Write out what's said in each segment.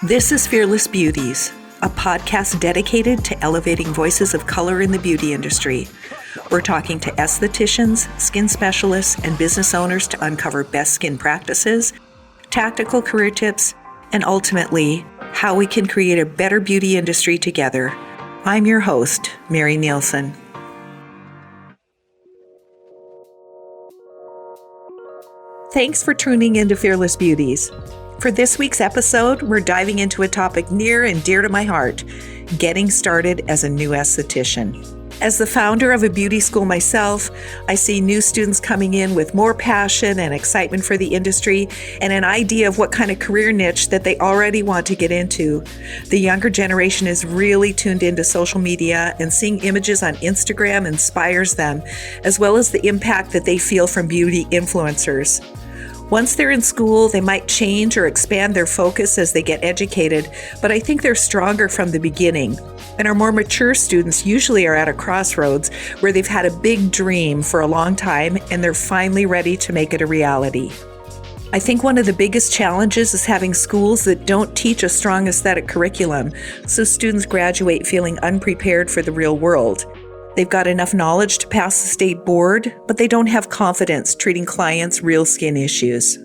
This is Fearless Beauties, a podcast dedicated to elevating voices of color in the beauty industry. We're talking to estheticians, skin specialists, and business owners to uncover best skin practices, tactical career tips, and ultimately, how we can create a better beauty industry together. I'm your host, Mary Nielsen. Thanks for tuning into Fearless Beauties. For this week's episode, we're diving into a topic near and dear to my heart, getting started as a new esthetician. As the founder of a beauty school myself, I see new students coming in with more passion and excitement for the industry and an idea of what kind of career niche that they already want to get into. The younger generation is really tuned into social media, and seeing images on Instagram inspires them, as well as the impact that they feel from beauty influencers. Once they're in school, they might change or expand their focus as they get educated, but I think they're stronger from the beginning. And our more mature students usually are at a crossroads where they've had a big dream for a long time and they're finally ready to make it a reality. I think one of the biggest challenges is having schools that don't teach a strong aesthetic curriculum, so students graduate feeling unprepared for the real world. They've got enough knowledge to pass the state board, but they don't have confidence treating clients' real skin issues.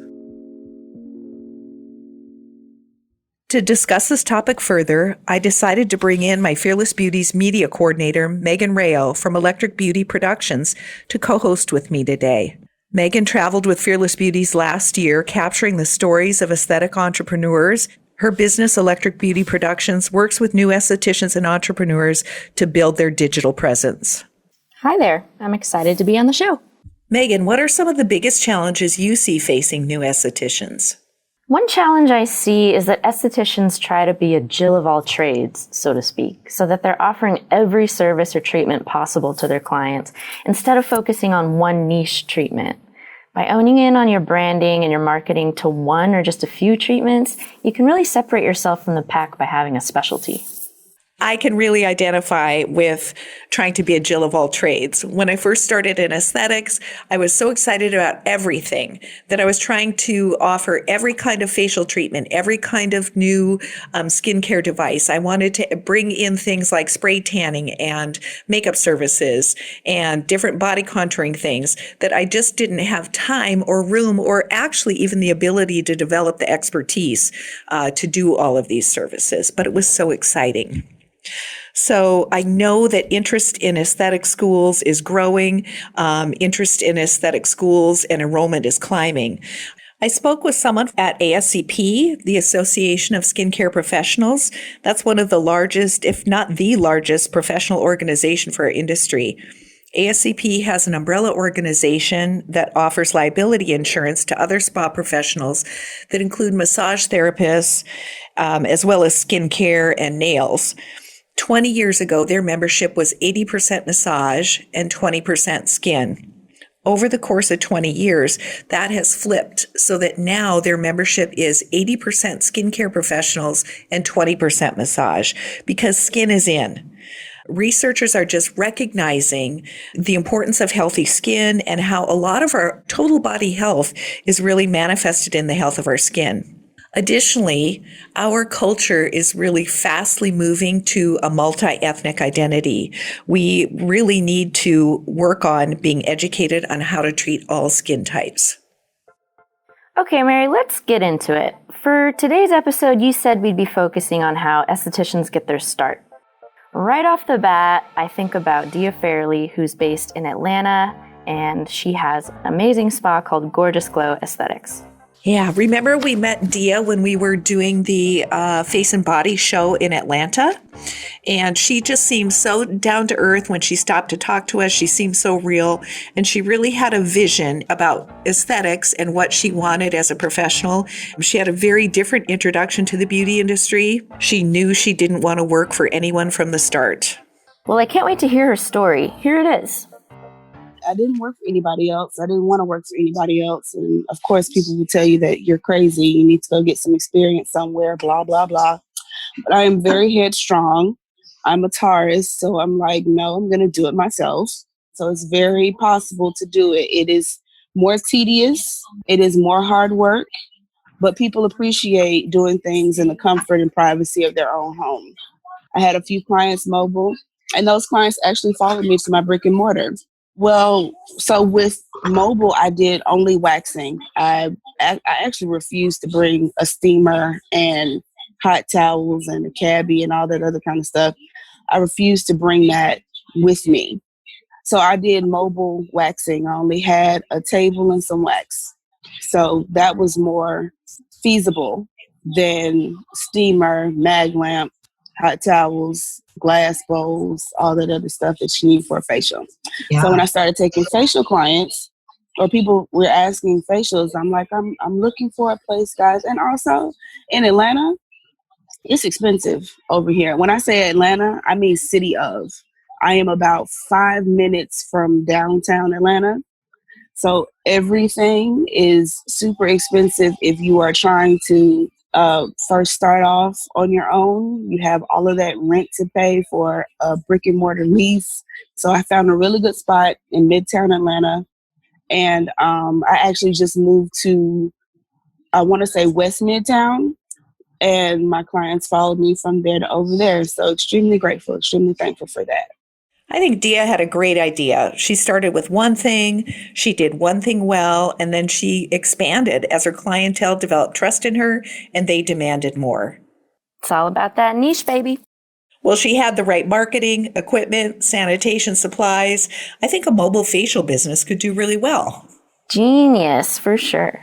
To discuss this topic further, I decided to bring in my Fearless Beauties media coordinator, Megan Rayo from Electric Beauty Productions, to co-host with me today. Megan traveled with Fearless Beauties last year, capturing the stories of aesthetic entrepreneurs. Her business, Electric Beauty Productions, works with new estheticians and entrepreneurs to build their digital presence. Hi there. I'm excited to be on the show. Megan, what are some of the biggest challenges you see facing new estheticians? One challenge I see is that estheticians try to be a Jill of all trades, so to speak, so that they're offering every service or treatment possible to their clients instead of focusing on one niche treatment. By owning in on your branding and your marketing to one or just a few treatments, you can really separate yourself from the pack by having a specialty. I can really identify with trying to be a Jill of all trades. When I first started in aesthetics, I was so excited about everything that I was trying to offer every kind of facial treatment, every kind of new skincare device. I wanted to bring in things like spray tanning and makeup services and different body contouring things that I just didn't have time or room or actually even the ability to develop the expertise to do all of these services. But it was so exciting. So I know that interest in aesthetic schools is growing, interest in aesthetic schools and enrollment is climbing. I spoke with someone at ASCP, the Association of Skincare Professionals. That's one of the largest, if not the largest, professional organization for our industry. ASCP has an umbrella organization that offers liability insurance to other spa professionals that include massage therapists, as well as skincare and nails. 20 years ago, their membership was 80% massage and 20% skin. Over the course of 20 years, that has flipped so that now their membership is 80% skincare professionals and 20% massage because skin is in. Researchers are just recognizing the importance of healthy skin and how a lot of our total body health is really manifested in the health of our skin. Additionally, our culture is really fastly moving to a multi-ethnic identity. We really need to work on being educated on how to treat all skin types. Okay, Mary, let's get into it. For today's episode, you said we'd be focusing on how estheticians get their start. Right off the bat, I think about Dia Fairley, who's based in Atlanta, and she has an amazing spa called Gorgeous Glow Aesthetics. Yeah, remember we met Dia when we were doing the Face and Body show in Atlanta? And she just seemed so down to earth when she stopped to talk to us. She seemed so real. And she really had a vision about aesthetics and what she wanted as a professional. She had a very different introduction to the beauty industry. She knew she didn't want to work for anyone from the start. Well, I can't wait to hear her story. Here it is. I didn't work for anybody else. I didn't want to work for anybody else. And of course, people will tell you that you're crazy. You need to go get some experience somewhere, blah, blah, blah. But I am very headstrong. I'm a Taurus. So I'm like, no, I'm going to do it myself. So it's very possible to do it. It is more tedious. It is more hard work. but people appreciate doing things in the comfort and privacy of their own home. I had a few clients mobile, and those clients actually followed me to my brick and mortar. Well, so with mobile, I did only waxing. I actually refused to bring a steamer and hot towels and a cabbie and all that other kind of stuff. I refused to bring that with me. So I did mobile waxing. I only had a table and some wax. So that was more feasible than steamer, mag lamp, hot towels, glass bowls, all that other stuff that you need for a facial. Yeah. So when I started taking facial clients, or people were asking facials, I'm like, I'm looking for a place, guys. And also in Atlanta, it's expensive over here. When I say Atlanta, I mean city of. I am about 5 minutes from downtown Atlanta. So everything is super expensive if you are trying to first start off on your own. You have all of that rent to pay for a brick and mortar lease. So I found a really good spot in Midtown Atlanta. And I actually just moved to, I want to say West Midtown. And my clients followed me from there to over there. So extremely grateful, extremely thankful for that. I think Dia had a great idea. She started with one thing, she did one thing well, and then she expanded as her clientele developed trust in her and they demanded more. It's all about that niche, baby. Well, she had the right marketing, equipment, sanitation supplies. I think a mobile facial business could do really well. Genius, for sure.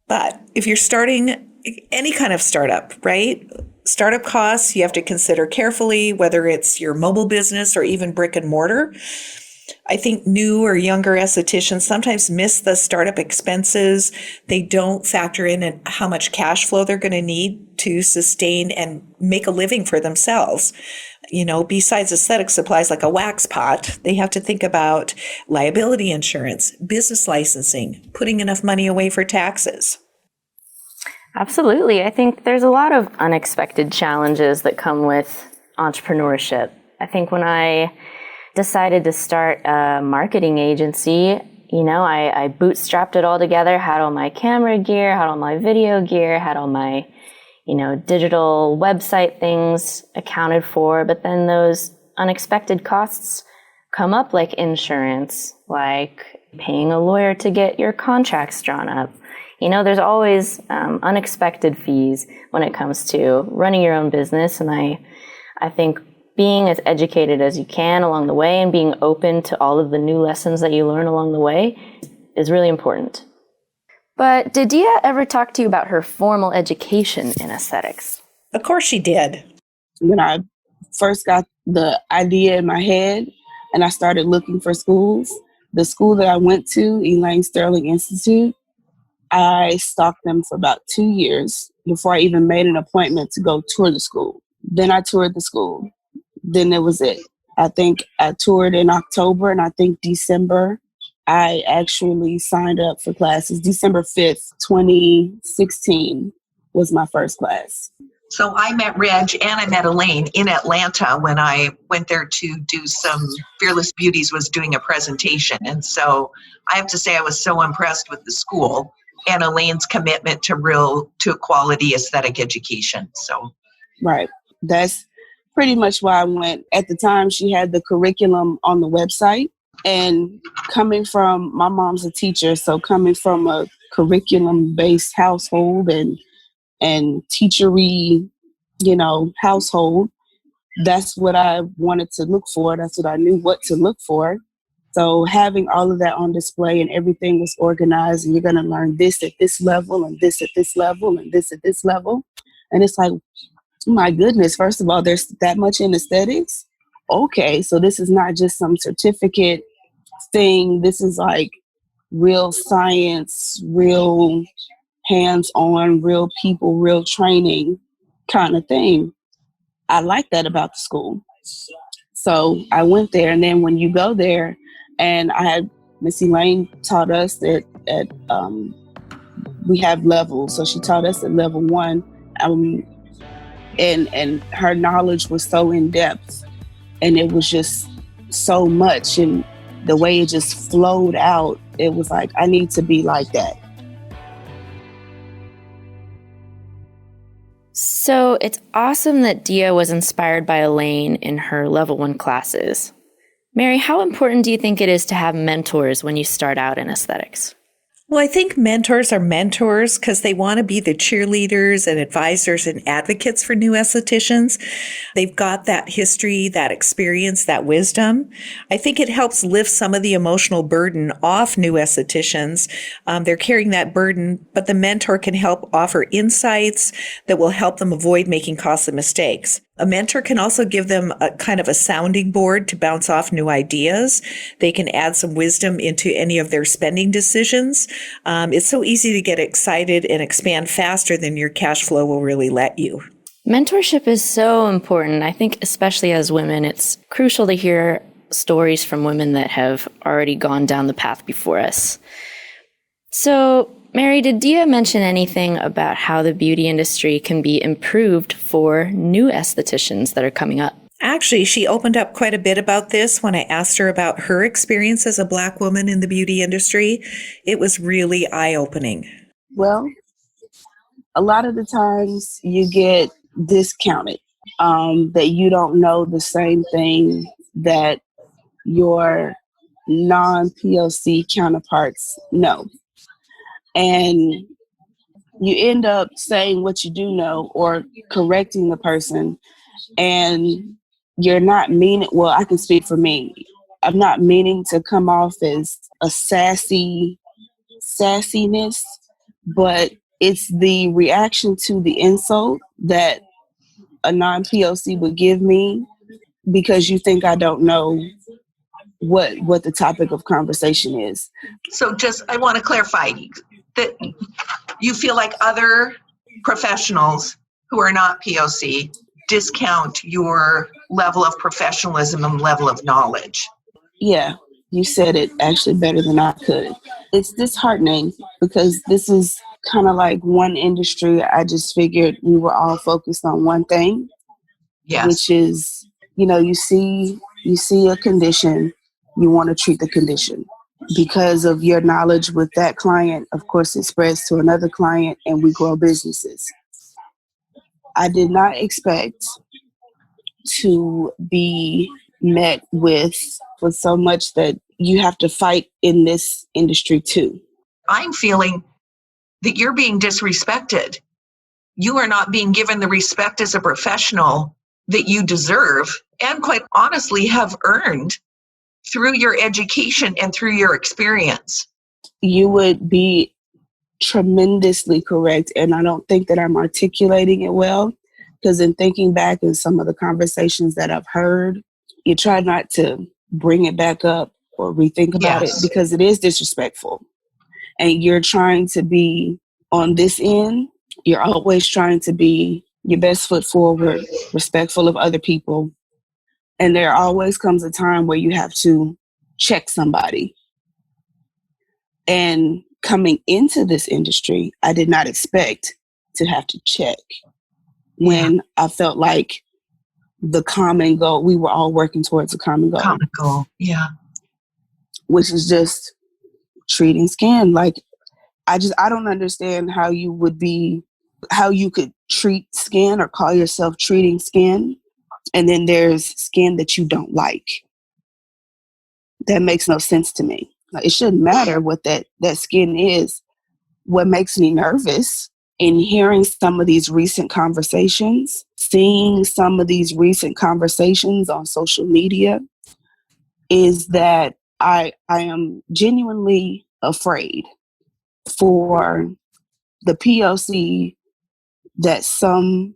But if you're starting any kind of startup, right? Startup costs, you have to consider carefully whether it's your mobile business or even brick and mortar. I think new or younger estheticians sometimes miss the startup expenses. They don't factor in how much cash flow they're going to need to sustain and make a living for themselves. You know, besides aesthetic supplies like a wax pot, they have to think about liability insurance, business licensing, putting enough money away for taxes. Absolutely. I think there's a lot of unexpected challenges that come with entrepreneurship. I think when I decided to start a marketing agency, I bootstrapped it all together, had all my camera gear, had all my video gear, had all my, digital website things accounted for. But then those unexpected costs come up, like insurance, like paying a lawyer to get your contracts drawn up. There's always unexpected fees when it comes to running your own business. And I think being as educated as you can along the way and being open to all of the new lessons that you learn along the way is really important. But did Dia ever talk to you about her formal education in aesthetics? Of course she did. When I first got the idea in my head and I started looking for schools, the school that I went to, Elaine Sterling Institute, I stalked them for about 2 years before I even made an appointment to go tour the school. Then I toured the school. Then it was it. I think I toured in October, and I think December, I actually signed up for classes. December 5th, 2016 was my first class. So I met Reg and I met Elaine in Atlanta when I went there to do some Fearless Beauties was doing a presentation. And so I have to say I was so impressed with the school and Elaine's commitment to quality aesthetic education. So, right. That's pretty much why I went. At the time, she had the curriculum on the website. And coming from, my mom's a teacher, so coming from a curriculum-based household and teachery, household, that's what I wanted to look for. That's what I knew what to look for. So having all of that on display and everything was organized, and you're going to learn this at this level and this at this level and this at this level. And it's like, my goodness, first of all, there's that much in aesthetics. Okay, so this is not just some certificate thing. This is like real science, real hands-on, real people, real training kind of thing. I like that about the school. So I went there, and then when you go there, and I had Miss Elaine taught us that we have levels. So she taught us at level 1, and her knowledge was so in depth, and it was just so much, and the way it just flowed out, it was like, I need to be like that. So it's awesome that Dia was inspired by Elaine in her level 1 classes. Mary, how important do you think it is to have mentors when you start out in aesthetics? Well, I think mentors are mentors because they want to be the cheerleaders and advisors and advocates for new estheticians. They've got that history, that experience, that wisdom. I think it helps lift some of the emotional burden off new estheticians. They're carrying that burden, but the mentor can help offer insights that will help them avoid making costly mistakes. A mentor can also give them a kind of a sounding board to bounce off new ideas. They can add some wisdom into any of their spending decisions. It's so easy to get excited and expand faster than your cash flow will really let you. Mentorship is so important. I think especially as women, it's crucial to hear stories from women that have already gone down the path before us. So, Mary, did Dia mention anything about how the beauty industry can be improved for new estheticians that are coming up? Actually, she opened up quite a bit about this when I asked her about her experience as a Black woman in the beauty industry. It was really eye-opening. Well, a lot of the times you get discounted, that you don't know the same thing that your non-POC counterparts know. And you end up saying what you do know or correcting the person, and you're not meaning, well, I can speak for me. I'm not meaning to come off as a sassiness, but it's the reaction to the insult that a non-POC would give me because you think I don't know what the topic of conversation is. So I want to clarify that you feel like other professionals who are not POC discount your level of professionalism and level of knowledge. Yeah, you said it actually better than I could. It's disheartening because this is kind of like one industry. I just figured we were all focused on one thing, Yes. Which is, you see a condition, you want to treat the condition. Because of your knowledge with that client, of course, it spreads to another client and we grow businesses. I did not expect to be met with so much that you have to fight in this industry too. I'm feeling that you're being disrespected. You are not being given the respect as a professional that you deserve and quite honestly have earned through your education and through your experience. You would be tremendously correct, and I don't think that I'm articulating it well, because in thinking back in some of the conversations that I've heard, you try not to bring it back up or rethink about it because it is disrespectful. And you're trying to be on this end, you're always trying to be your best foot forward, respectful of other people. And there always comes a time where you have to check somebody. And coming into this industry, I did not expect to have to check when I felt like the common goal, we were all working towards a common goal. Common goal, yeah. Which is just treating skin. Like, I don't understand how you could treat skin or call yourself treating skin, and then there's skin that you don't like. That makes no sense to me. It shouldn't matter what that skin is. What makes me nervous in hearing some of these recent conversations, seeing some of these recent conversations on social media, is that I am genuinely afraid for the POC that some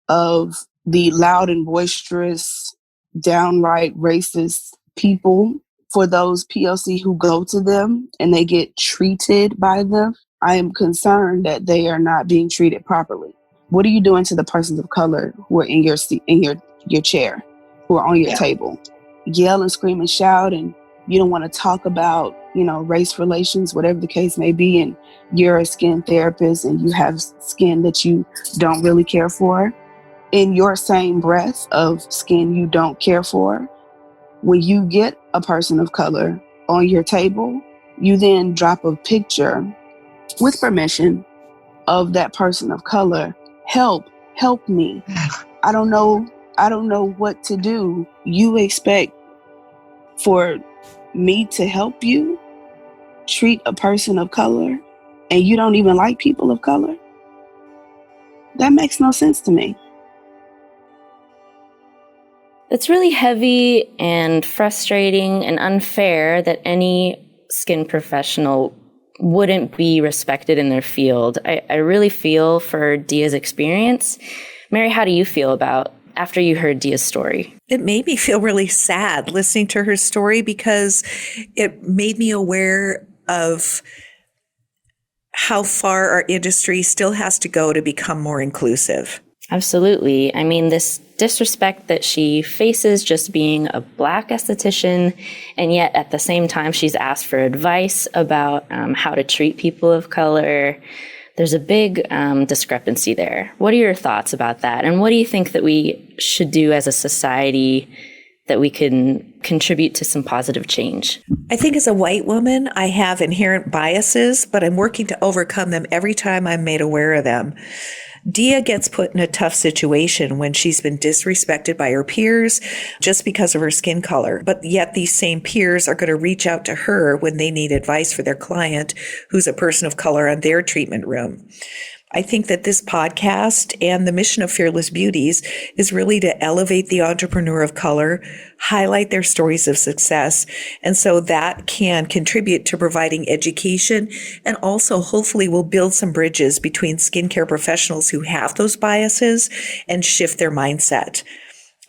of the loud and boisterous, downright racist people, for those POC who go to them and they get treated by them, I am concerned that they are not being treated properly. What are you doing to the persons of color who are in your seat, in your chair, who are on your table? Yell and scream and shout, and you don't want to talk about, race relations, whatever the case may be, and you're a skin therapist and you have skin that you don't really care for. In your same breath of skin you don't care for, when you get a person of color on your table, you then drop a picture with permission of that person of color. Help help me. I don't know what to do. You expect for me to help you treat a person of color, and you don't even like people of color? That makes no sense to me. It's really heavy and frustrating and unfair that any skin professional wouldn't be respected in their field. I really feel for Dia's experience. Mary, how do you feel about after you heard Dia's story? It made me feel really sad listening to her story because it made me aware of how far our industry still has to go to become more inclusive. Absolutely. I mean, this disrespect that she faces just being a Black esthetician, and yet at the same time, she's asked for advice about how to treat people of color. There's a big discrepancy there. What are your thoughts about that? And what do you think that we should do as a society that we can contribute to some positive change? I think as a white woman, I have inherent biases, but I'm working to overcome them every time I'm made aware of them. Dia gets put in a tough situation when she's been disrespected by her peers just because of her skin color. But yet these same peers are going to reach out to her when they need advice for their client who's a person of color on their treatment room. I think that this podcast and the mission of Fearless Beauties is really to elevate the entrepreneur of color, highlight their stories of success, and so that can contribute to providing education and also hopefully will build some bridges between skincare professionals who have those biases and shift their mindset.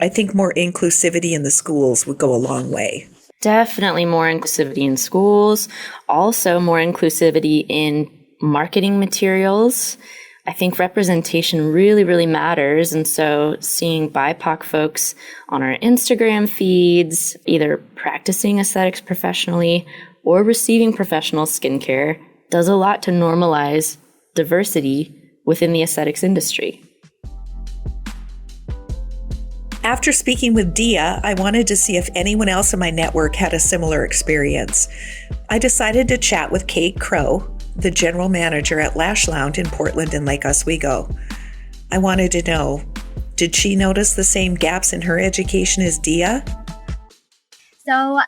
I think more inclusivity in the schools would go a long way. Definitely more inclusivity in schools, also more inclusivity in marketing materials. I think representation really, really matters. And so seeing BIPOC folks on our Instagram feeds, either practicing aesthetics professionally or receiving professional skincare, does a lot to normalize diversity within the aesthetics industry. After speaking with Dia, I wanted to see if anyone else in my network had a similar experience. I decided to chat with Kayt Crow, the general manager at Lash Lounge in Portland and Lake Oswego. I wanted to know, did she notice the same gaps in her education as Dia? So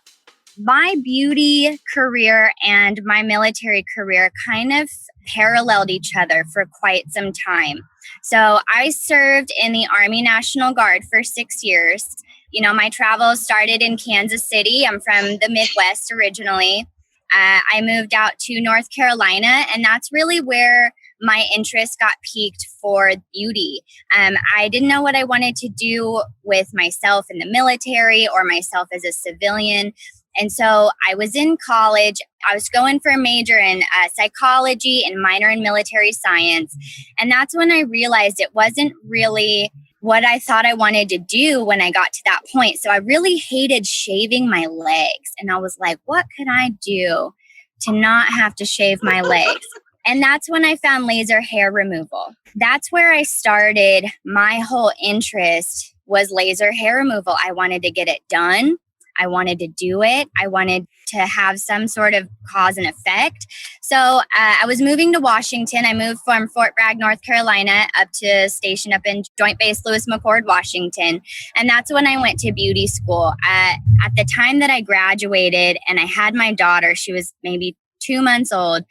my beauty career and my military career kind of paralleled each other for quite some time. So I served in the Army National Guard for 6 years. You know, my travels started in Kansas City. I'm from the Midwest originally. I moved out to North Carolina, and that's really where my interest got piqued for beauty. I didn't know what I wanted to do with myself in the military or myself as a civilian. And so I was in college. I was going for a major in psychology and minor in military science. And that's when I realized it wasn't really what I thought I wanted to do when I got to that point. So I really hated shaving my legs. And I was like, what could I do to not have to shave my legs? And that's when I found laser hair removal. That's where I started. My whole interest was laser hair removal. I wanted to get it done. I wanted to do it. I wanted to have some sort of cause and effect. So I was moving to Washington. I moved from Fort Bragg, North Carolina, up to station up in Joint Base Lewis McChord, Washington. And that's when I went to beauty school. At the time that I graduated and I had my daughter, she was maybe 2 months old,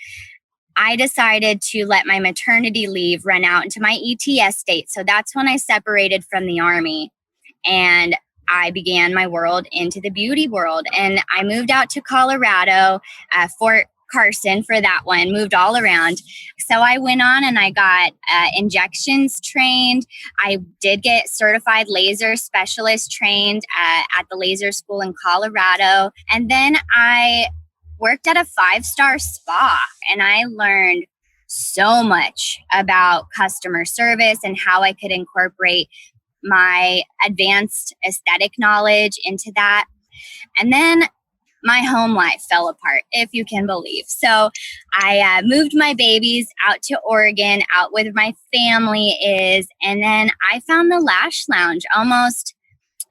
I decided to let my maternity leave run out into my ETS date. So that's when I separated from the Army. And I began my world into the beauty world. And I moved out to Colorado, Fort Carson for that one, moved all around. So I went on and I got injections trained. I did get certified laser specialist trained at the laser school in Colorado. And then I worked at a 5-star spa and I learned so much about customer service and how I could incorporate my advanced aesthetic knowledge into that. And then my home life fell apart, if you can believe. So I moved my babies out to Oregon, out with my family is, and then I found the Lash Lounge almost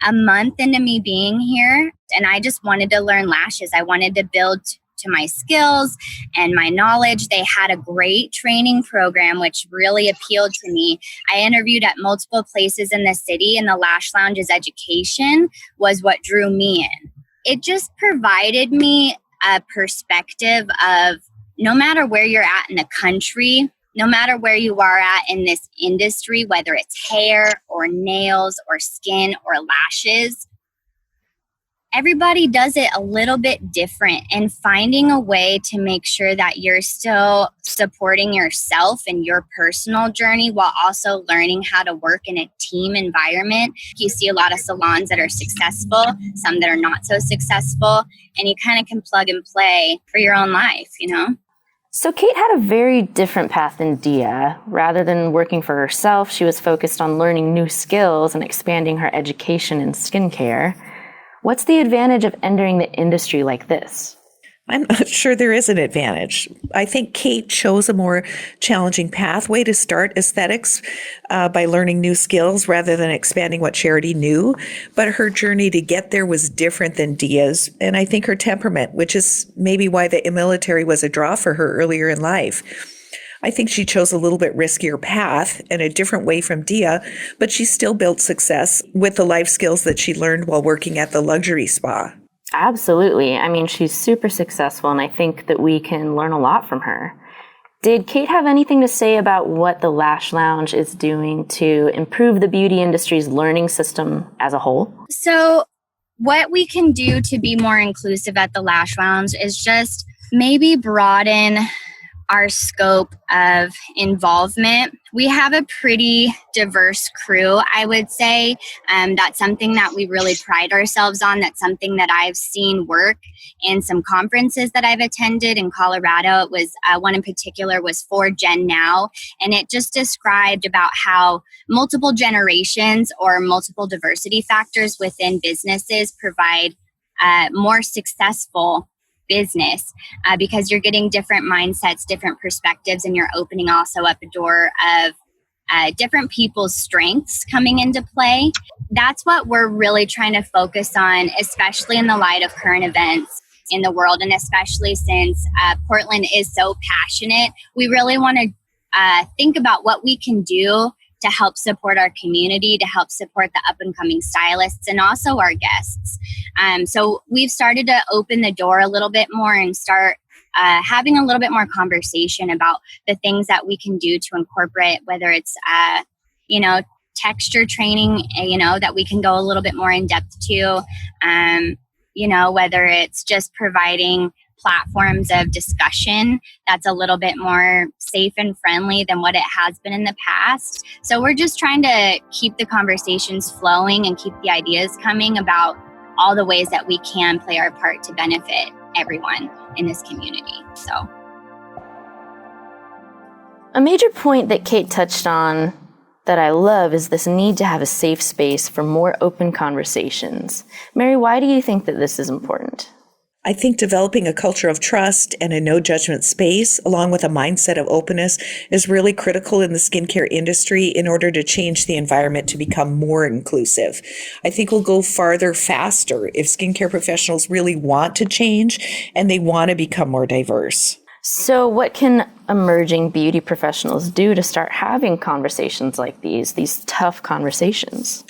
a month into me being here. And I just wanted to learn lashes. I wanted to build to my skills and my knowledge. They had a great training program, which really appealed to me. I interviewed at multiple places in the city, and the Lash Lounge's education was what drew me in. It just provided me a perspective of no matter where you're at in the country, no matter where you are at in this industry, whether it's hair or nails or skin or lashes, everybody does it a little bit different, and finding a way to make sure that you're still supporting yourself and your personal journey while also learning how to work in a team environment. You see a lot of salons that are successful, some that are not so successful, and you kind of can plug and play for your own life, you know? So Kayt had a very different path than Dia. Rather than working for herself, she was focused on learning new skills and expanding her education in skincare. What's the advantage of entering the industry like this? I'm not sure there is an advantage. I think Kayt chose a more challenging pathway to start aesthetics by learning new skills rather than expanding what she already knew. But her journey to get there was different than Dia's, and I think her temperament, which is maybe why the military was a draw for her earlier in life. I think she chose a little bit riskier path and a different way from Dia, but she still built success with the life skills that she learned while working at the luxury spa. Absolutely. I mean, she's super successful, and I think that we can learn a lot from her. Did Kayt have anything to say about what the Lash Lounge is doing to improve the beauty industry's learning system as a whole? So what we can do to be more inclusive at the Lash Lounge is just maybe broaden our scope of involvement. We have a pretty diverse crew, I would say. That's something that we really pride ourselves on. That's something that I've seen work in some conferences that I've attended in Colorado. It was one in particular was for Gen Now, and it just described about how multiple generations or multiple diversity factors within businesses provide more successful business because you're getting different mindsets, different perspectives, and you're opening also up a door of different people's strengths coming into play. That's what we're really trying to focus on, especially in the light of current events in the world, and especially since Portland is so passionate. We really want to think about what we can do to help support our community, to help support the up-and-coming stylists and also our guests. So we've started to open the door a little bit more and start having a little bit more conversation about the things that we can do to incorporate, whether it's, texture training, that we can go a little bit more in depth to, whether it's just providing platforms of discussion that's a little bit more safe and friendly than what it has been in the past. So we're just trying to keep the conversations flowing and keep the ideas coming about all the ways that we can play our part to benefit everyone in this community. So a major point that Kayt touched on that I love is this need to have a safe space for more open conversations. Mary, why do you think that this is important? I think developing a culture of trust and a no judgment space, along with a mindset of openness, is really critical in the skincare industry in order to change the environment to become more inclusive. I think we'll go farther faster if skincare professionals really want to change and they want to become more diverse. So what can emerging beauty professionals do to start having conversations like these tough conversations?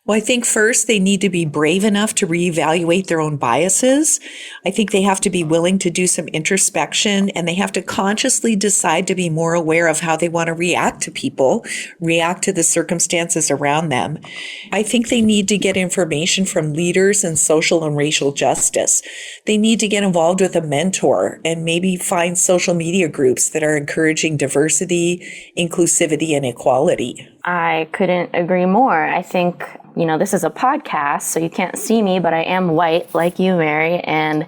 Well, I think first they need to be brave enough to reevaluate their own biases. I think they have to be willing to do some introspection, and they have to consciously decide to be more aware of how they want to react to people, react to the circumstances around them. I think they need to get information from leaders in social and racial justice. They need to get involved with a mentor and maybe find social media groups that are encouraging diversity, inclusivity, and equality. I couldn't agree more. I think, this is a podcast, so you can't see me, but I am white like you, Mary, and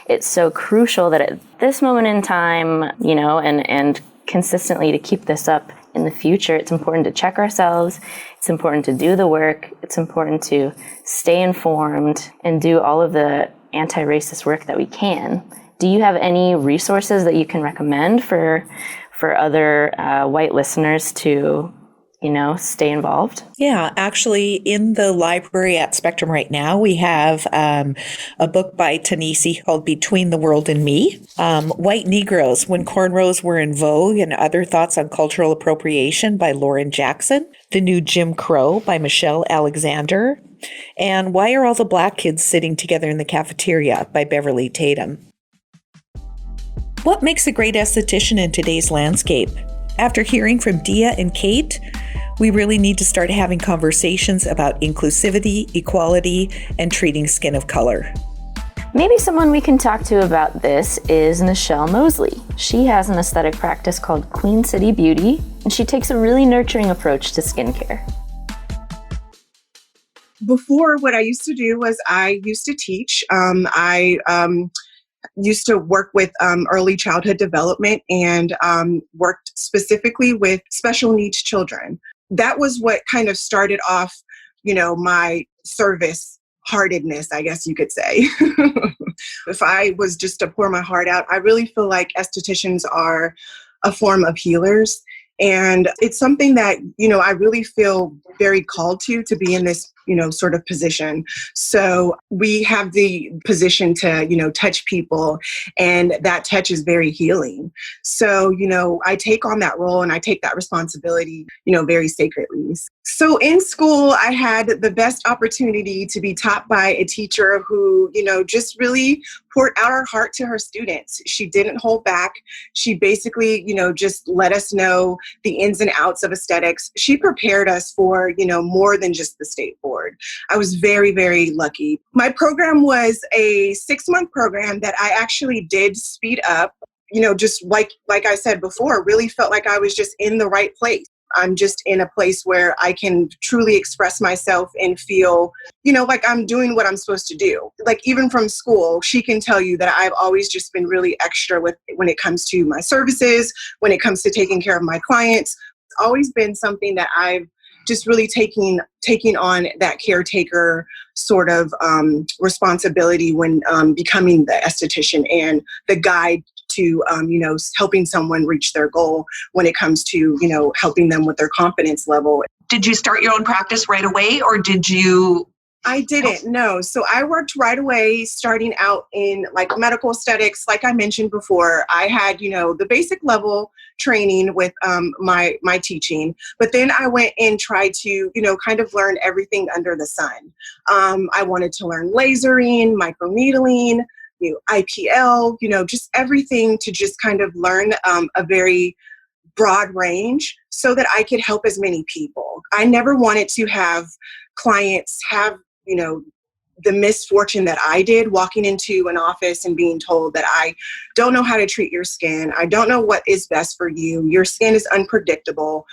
it's so crucial that at this moment in time, and consistently to keep this up in the future, it's important to check ourselves, it's important to do the work, it's important to stay informed and do all of the anti-racist work that we can. Do you have any resources that you can recommend for other white listeners to stay involved? Yeah, actually, in the library at Spectrum right now, we have a book by Tanisi called Between the World and Me, White Negroes, When Cornrows Were in Vogue and Other Thoughts on Cultural Appropriation by Lauren Jackson, The New Jim Crow by Michelle Alexander, and Why Are All the Black Kids Sitting Together in the Cafeteria by Beverly Tatum. What makes a great esthetician in today's landscape? After hearing from Dia and Kayt, we really need to start having conversations about inclusivity, equality, and treating skin of color. Maybe someone we can talk to about this is Nichelle Mosley. She has an aesthetic practice called Queen City Beauty, and she takes a really nurturing approach to skincare. Before, what I used to do was I used to teach. I used to work with early childhood development and worked specifically with special needs children. That was what kind of started off, my service heartedness, I guess you could say. If I was just to pour my heart out, I really feel like estheticians are a form of healers. And it's something that, I really feel very called to be in this, sort of position. So we have the position to, touch people, and that touch is very healing. So, I take on that role and I take that responsibility, very sacredly. So in school, I had the best opportunity to be taught by a teacher who, just really poured out her heart to her students. She didn't hold back. She basically, just let us know the ins and outs of aesthetics. She prepared us for, more than just the state board. I was very, very lucky. My program was a 6-month program that I actually did speed up, just like I said before, really felt like I was just in the right place. I'm just in a place where I can truly express myself and feel, like I'm doing what I'm supposed to do. Like even from school, she can tell you that I've always just been really extra when it comes to my services, when it comes to taking care of my clients. It's always been something that I've just really taking on that caretaker sort of responsibility when becoming the esthetician and the guide to, helping someone reach their goal when it comes to, helping them with their confidence level. Did you start your own practice right away, or did you? I didn't, no. So I worked right away starting out in medical aesthetics. Like I mentioned before, I had, the basic level training with my teaching, but then I went and tried to, kind of learn everything under the sun. I wanted to learn lasering, microneedling, IPL, just everything to just kind of learn a very broad range so that I could help as many people. I never wanted to have clients have, the misfortune that I did walking into an office and being told that I don't know how to treat your skin. I don't know what is best for you. Your skin is unpredictable.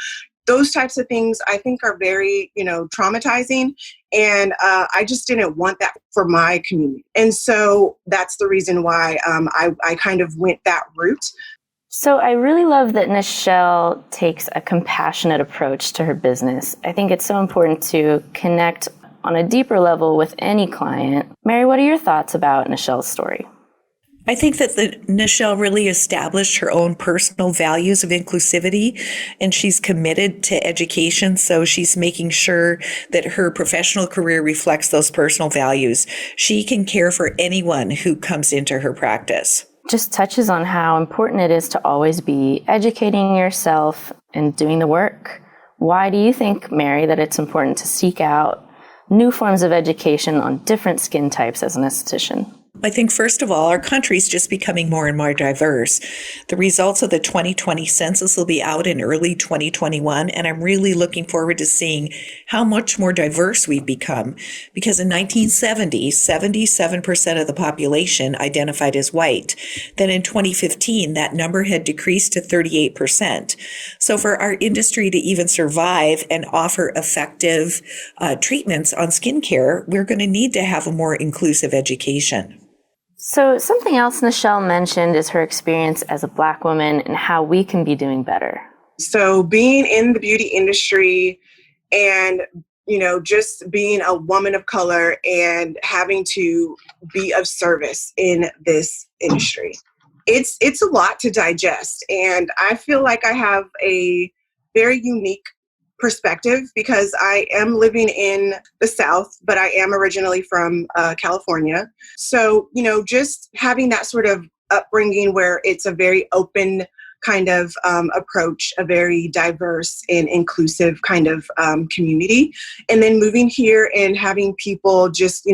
Those types of things I think are very, traumatizing. And I just didn't want that for my community. And so that's the reason why I kind of went that route. So I really love that Nichelle takes a compassionate approach to her business. I think it's so important to connect on a deeper level with any client. Mary, what are your thoughts about Nichelle's story? I think that Nichelle really established her own personal values of inclusivity, and she's committed to education. So she's making sure that her professional career reflects those personal values. She can care for anyone who comes into her practice. Just touches on how important it is to always be educating yourself and doing the work. Why do you think, Mary, that it's important to seek out new forms of education on different skin types as an esthetician? I think, first of all, our country's just becoming more and more diverse. The results of the 2020 census will be out in early 2021, and I'm really looking forward to seeing how much more diverse we've become. Because in 1970, 77% of the population identified as white. Then in 2015, that number had decreased to 38%. So for our industry to even survive and offer effective treatments on skincare, we're going to need to have a more inclusive education. So something else Nichelle mentioned is her experience as a Black woman and how we can be doing better. So being in the beauty industry and, just being a woman of color and having to be of service in this industry, it's a lot to digest. And I feel like I have a very unique perspective because I am living in the South, but I am originally from California. So, just having that sort of upbringing where it's a very open kind of approach, a very diverse and inclusive kind of community. And then moving here and having people just,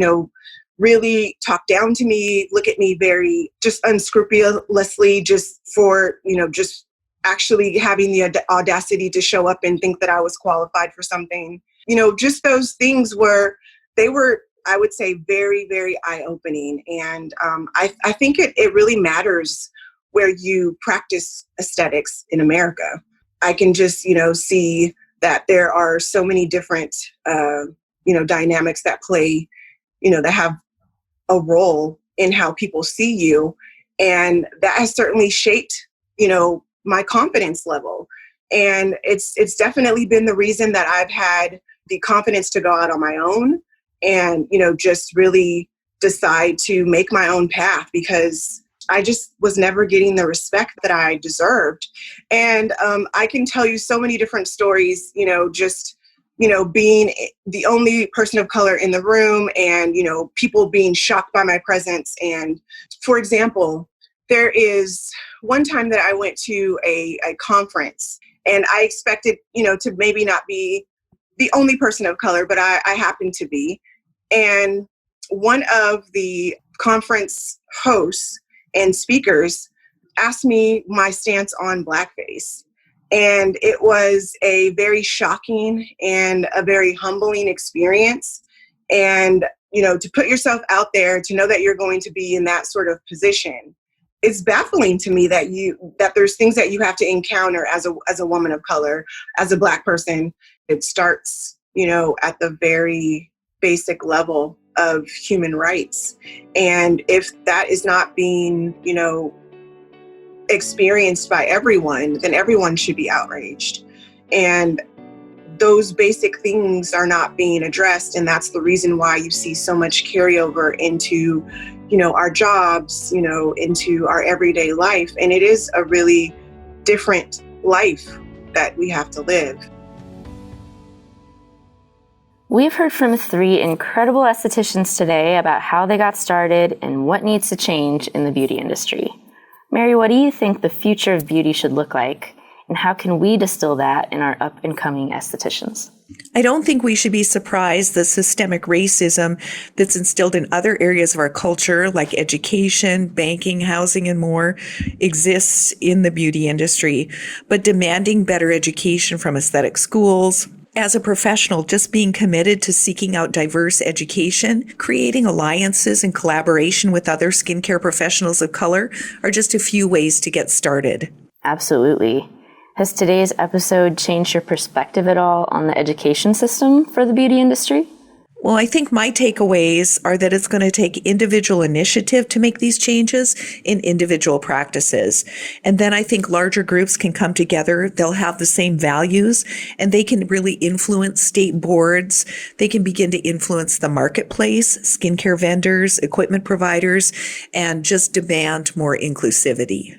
really talk down to me, look at me very just unscrupulously just for, just actually having the audacity to show up and think that I was qualified for something. Just those things they were, I would say, very, very eye-opening. And I think it really matters where you practice aesthetics in America. I can just, see that there are so many different, dynamics that play, that have a role in how people see you. And that has certainly shaped, my confidence level. And it's definitely been the reason that I've had the confidence to go out on my own and, just really decide to make my own path because I just was never getting the respect that I deserved. And I can tell you so many different stories, being the only person of color in the room and, people being shocked by my presence. And for example, there is one time that I went to a conference and I expected, to maybe not be the only person of color, but I happened to be. And one of the conference hosts and speakers asked me my stance on blackface. And it was a very shocking and a very humbling experience. And, to put yourself out there, to know that you're going to be in that sort of position, it's baffling to me that there's things that you have to encounter as a woman of color, as a Black person. It starts, at the very basic level of human rights. And if that is not being, experienced by everyone, then everyone should be outraged. And those basic things are not being addressed. And that's the reason why you see so much carryover into, our jobs, into our everyday life. And it is a really different life that we have to live. We've heard from 3 incredible estheticians today about how they got started and what needs to change in the beauty industry. Mary, what do you think the future of beauty should look like? And how can we distill that in our up-and-coming estheticians? I don't think we should be surprised the systemic racism that's instilled in other areas of our culture, like education, banking, housing, and more, exists in the beauty industry. But demanding better education from aesthetic schools, as a professional, just being committed to seeking out diverse education, creating alliances and collaboration with other skincare professionals of color are just a few ways to get started. Absolutely. Has today's episode changed your perspective at all on the education system for the beauty industry? Well, I think my takeaways are that it's going to take individual initiative to make these changes in individual practices. And then I think larger groups can come together. They'll have the same values and they can really influence state boards. They can begin to influence the marketplace, skincare vendors, equipment providers, and just demand more inclusivity.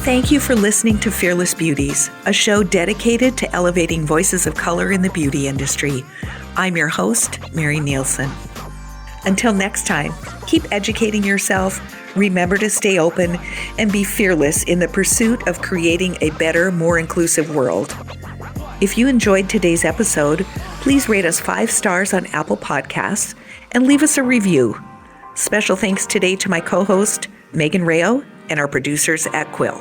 Thank you for listening to Fearless Beauties, a show dedicated to elevating voices of color in the beauty industry. I'm your host, Mary Nielsen. Until next time, keep educating yourself, remember to stay open, and be fearless in the pursuit of creating a better, more inclusive world. If you enjoyed today's episode, please rate us 5 stars on Apple Podcasts and leave us a review. Special thanks today to my co-host, Megan Rayo, and our producers at Quill.